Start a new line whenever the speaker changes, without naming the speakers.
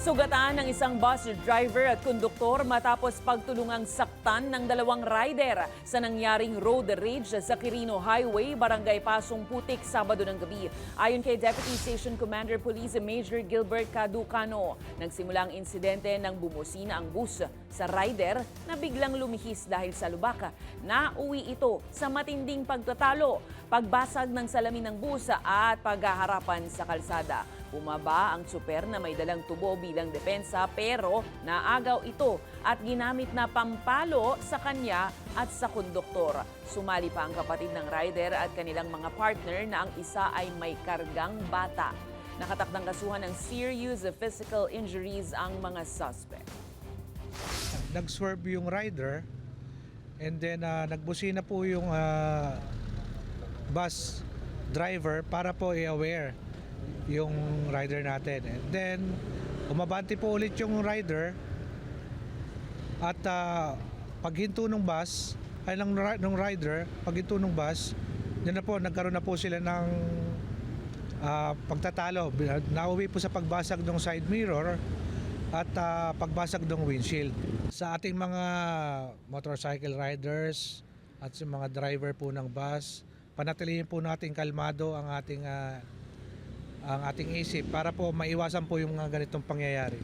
Sugatan ng isang bus driver at konduktor matapos pagtulungang saktan ng dalawang rider sa nangyaring road rage sa Quirino Highway, Barangay Pasong Putik, Sabado ng gabi. Ayon kay Deputy Station Commander Police Major Gilbert Caducano, nagsimula ang insidente nang bumusina ang bus sa rider na biglang lumihis dahil sa lubak. Nauwi ito sa matinding pagtatalo, pagbasag ng salamin ng bus at paghaharapan sa kalsada. Bumaba ang super na may dalang tubo bilang depensa pero naagaw ito at ginamit na pampalo sa kanya at sa konduktor. Sumali pa ang kapatid ng rider at kanilang mga partner na ang isa ay may kargang bata. Nakatakdang kasuhan ng serious physical injuries ang mga suspect.
Nag-swerve yung rider and then nagbusina po yung bus driver para po i-aware yung rider natin. And then umabante po ulit yung rider at paghinto ng bus ay ng rider, paghinto ng bus, yun na po, nagkaroon na po sila ng pagtatalo. Nauwi po sa pagbasag ng side mirror at pagbasag ng windshield. Sa ating mga motorcycle riders at sa mga driver po ng bus, panatilihin po natin kalmado ang ating isip para po maiwasan po yung mga ganitong pangyayari.